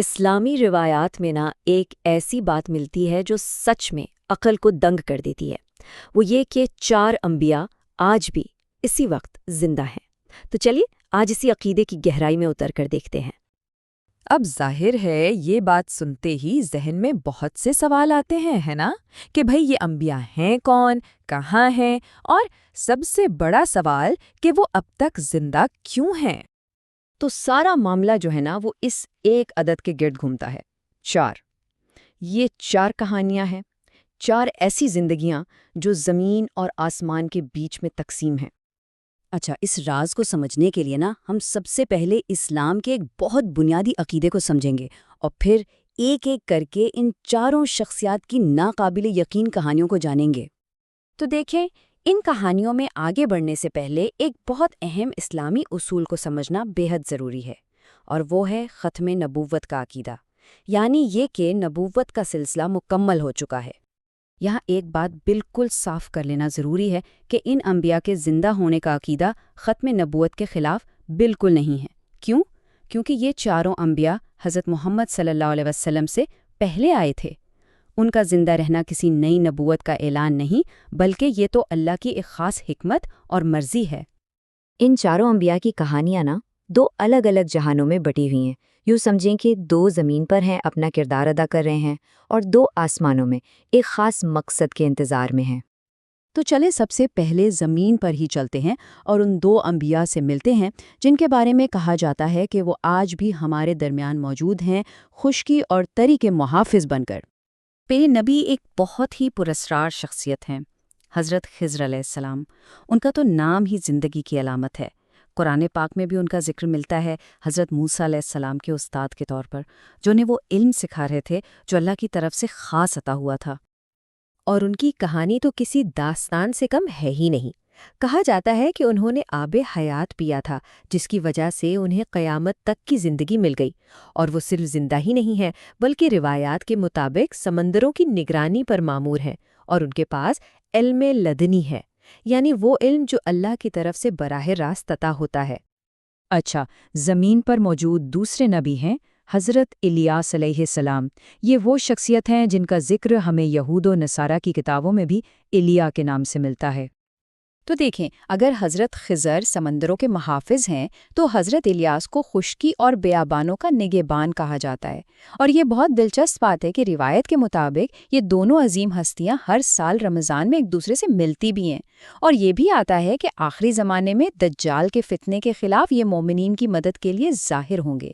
اسلامی روایات میں ایک ایسی بات ملتی ہے جو سچ میں عقل کو دنگ کر دیتی ہے۔ وہ یہ کہ 4 انبیاء آج بھی اسی وقت زندہ ہیں۔ تو چلیے آج اسی عقیدے کی گہرائی میں اتر کر دیکھتے ہیں۔ اب ظاہر ہے یہ بات سنتے ہی ذہن میں بہت سے سوال آتے ہیں، ہے نا؟ کہ بھئی یہ انبیاء ہیں کون، کہاں ہیں، اور سب سے بڑا سوال کہ وہ اب تک زندہ کیوں ہیں؟ تو سارا معاملہ جو ہے وہ اس ایک عدد کے گرد گھومتا ہے، 4۔ یہ 4 کہانیاں ہیں، 4 ایسی زندگیاں جو زمین اور آسمان کے بیچ میں تقسیم ہیں۔ اچھا، اس راز کو سمجھنے کے لیے ہم سب سے پہلے اسلام کے ایک بہت بنیادی عقیدے کو سمجھیں گے، اور پھر ایک ایک کر کے ان 4 شخصیات کی ناقابل یقین کہانیوں کو جانیں گے۔ تو دیکھیں، ان کہانیوں میں آگے بڑھنے سے پہلے ایک بہت اہم اسلامی اصول کو سمجھنا بے حد ضروری ہے، اور وہ ہے ختم نبوت کا عقیدہ، یعنی یہ کہ نبوت کا سلسلہ مکمل ہو چکا ہے۔ یہاں ایک بات بالکل صاف کر لینا ضروری ہے کہ ان انبیاء کے زندہ ہونے کا عقیدہ ختم نبوت کے خلاف بالکل نہیں ہے۔ کیوں؟ کیونکہ یہ 4 انبیاء حضرت محمد صلی اللہ علیہ وسلم سے پہلے آئے تھے۔ ان کا زندہ رہنا کسی نئی نبوت کا اعلان نہیں، بلکہ یہ تو اللہ کی ایک خاص حکمت اور مرضی ہے۔ ان 4 انبیاء کی کہانیاں 2 الگ الگ جہانوں میں بٹی ہوئی ہیں۔ یوں سمجھیں کہ 2 زمین پر ہیں، اپنا کردار ادا کر رہے ہیں، اور 2 آسمانوں میں ایک خاص مقصد کے انتظار میں ہیں۔ تو چلے سب سے پہلے زمین پر ہی چلتے ہیں اور ان 2 انبیاء سے ملتے ہیں جن کے بارے میں کہا جاتا ہے کہ وہ آج بھی ہمارے درمیان موجود ہیں، خشکی اور تری کے محافظ بن کر۔ پہلے نبی ایک بہت ہی پراسرار شخصیت ہیں، حضرت خضر علیہ السلام۔ ان کا تو نام ہی زندگی کی علامت ہے۔ قرآن پاک میں بھی ان کا ذکر ملتا ہے حضرت موسیٰ علیہ السلام کے استاد کے طور پر، جو انہیں وہ علم سکھا رہے تھے جو اللہ کی طرف سے خاص عطا ہوا تھا۔ اور ان کی کہانی تو کسی داستان سے کم ہے ہی نہیں۔ کہا جاتا ہے کہ انہوں نے آب حیات پیا تھا، جس کی وجہ سے انہیں قیامت تک کی زندگی مل گئی۔ اور وہ صرف زندہ ہی نہیں ہے، بلکہ روایات کے مطابق سمندروں کی نگرانی پر مامور ہیں، اور ان کے پاس علم لدنی ہے، یعنی وہ علم جو اللہ کی طرف سے براہ راست عطا ہوتا ہے۔ اچھا، زمین پر موجود دوسرے نبی ہیں حضرت الیاس علیہ السلام۔ یہ وہ شخصیت ہیں جن کا ذکر ہمیں یہود و نصارہ کی کتابوں میں بھی ایلیا کے نام سے ملتا ہے۔ تو دیکھیں، اگر حضرت خضر سمندروں کے محافظ ہیں تو حضرت الیاس کو خشکی اور بیابانوں کا نگہبان کہا جاتا ہے۔ اور یہ بہت دلچسپ بات ہے کہ روایت کے مطابق یہ دونوں عظیم ہستیاں ہر سال رمضان میں ایک دوسرے سے ملتی بھی ہیں، اور یہ بھی آتا ہے کہ آخری زمانے میں دجال کے فتنے کے خلاف یہ مومنین کی مدد کے لیے ظاہر ہوں گے۔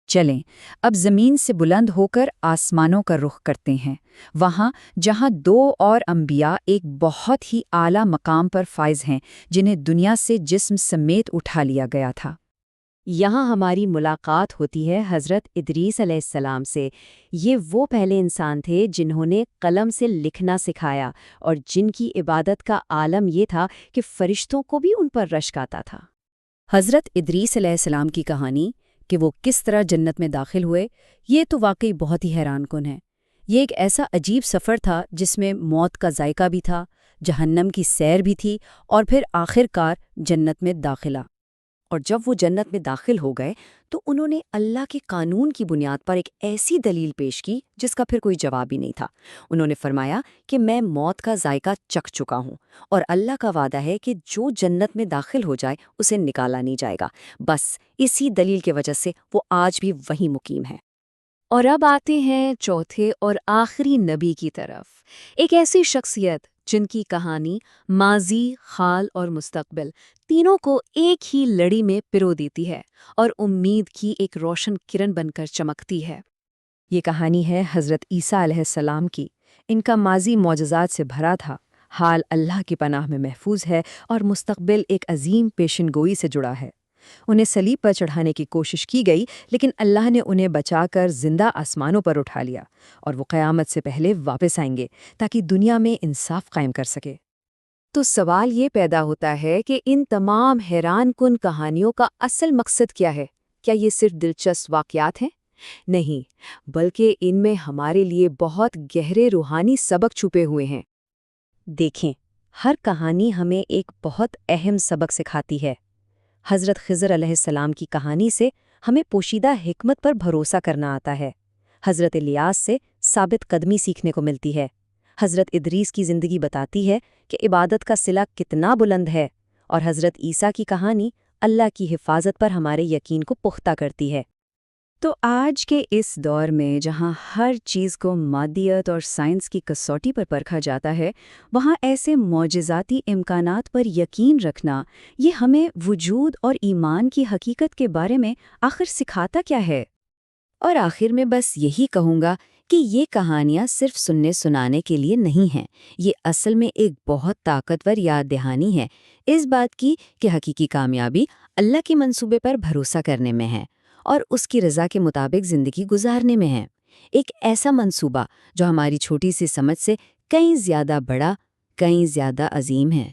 چلیں اب زمین سے بلند ہو کر آسمانوں کا رخ کرتے ہیں، وہاں جہاں 2 اور انبیاء ایک بہت ہی اعلیٰ مقام پر فائز ہیں، جنہیں دنیا سے جسم سمیت اٹھا لیا گیا تھا۔ یہاں ہماری ملاقات ہوتی ہے حضرت ادریس علیہ السلام سے۔ یہ وہ پہلے انسان تھے جنہوں نے قلم سے لکھنا سکھایا، اور جن کی عبادت کا عالم یہ تھا کہ فرشتوں کو بھی ان پر رشک آتا تھا۔ حضرت ادریس علیہ السلام کی کہانی کہ وہ کس طرح جنت میں داخل ہوئے، یہ تو واقعی بہت ہی حیران کن ہے۔ یہ ایک ایسا عجیب سفر تھا جس میں موت کا ذائقہ بھی تھا، جہنم کی سیر بھی تھی، اور پھر آخر کار جنت میں داخلہ۔ اور جب وہ جنت میں داخل ہو گئے تو انہوں نے اللہ کے قانون کی بنیاد پر ایک ایسی دلیل پیش کی جس کا پھر کوئی جواب ہی نہیں تھا۔ انہوں نے فرمایا کہ میں موت کا ذائقہ چکھ چکا ہوں، اور اللہ کا وعدہ ہے کہ جو جنت میں داخل ہو جائے اسے نکالا نہیں جائے گا۔ بس اسی دلیل کی وجہ سے وہ آج بھی وہیں مقیم ہے۔ اور اب آتے ہیں چوتھے اور آخری نبی کی طرف، ایک ایسی شخصیت جن کی کہانی ماضی، حال اور مستقبل تینوں کو ایک ہی لڑی میں پرو دیتی ہے، اور امید کی ایک روشن کرن بن کر چمکتی ہے۔ یہ کہانی ہے حضرت عیسیٰ علیہ السلام کی۔ ان کا ماضی معجزات سے بھرا تھا، حال اللہ کی پناہ میں محفوظ ہے، اور مستقبل ایک عظیم پیشن گوئی سے جڑا ہے۔ انہیں صلیب پر چڑھانے کی کوشش کی گئی، لیکن اللہ نے انہیں بچا کر زندہ آسمانوں پر اٹھا لیا، اور وہ قیامت سے پہلے واپس آئیں گے تاکہ دنیا میں انصاف قائم کر سکے۔ تو سوال یہ پیدا ہوتا ہے کہ ان تمام حیران کن کہانیوں کا اصل مقصد کیا ہے؟ کیا یہ صرف دلچسپ واقعات ہیں؟ نہیں، بلکہ ان میں ہمارے لیے بہت گہرے روحانی سبق چھپے ہوئے ہیں۔ دیکھیں، ہر کہانی ہمیں ایک بہت اہم سبق سکھاتی ہے۔ حضرت خضر علیہ السلام کی کہانی سے ہمیں پوشیدہ حکمت پر بھروسہ کرنا آتا ہے۔ حضرت الیاس سے ثابت قدمی سیکھنے کو ملتی ہے۔ حضرت ادریس کی زندگی بتاتی ہے کہ عبادت کا صلہ کتنا بلند ہے، اور حضرت عیسیٰ کی کہانی اللہ کی حفاظت پر ہمارے یقین کو پختہ کرتی ہے۔ تو آج کے اس دور میں جہاں ہر چیز کو مادیت اور سائنس کی کسوٹی پر پرکھا جاتا ہے، وہاں ایسے معجزاتی امکانات پر یقین رکھنا، یہ ہمیں وجود اور ایمان کی حقیقت کے بارے میں آخر سکھاتا کیا ہے؟ اور آخر میں بس یہی کہوں گا کہ یہ کہانیاں صرف سننے سنانے کے لیے نہیں ہیں، یہ اصل میں ایک بہت طاقتور یاد دہانی ہے اس بات کی کہ حقیقی کامیابی اللہ کے منصوبے پر بھروسہ کرنے میں ہے اور اس کی رضا کے مطابق زندگی گزارنے میں ہے۔ ایک ایسا منصوبہ جو ہماری چھوٹی سی سمجھ سے کہیں زیادہ بڑا، کہیں زیادہ عظیم ہے۔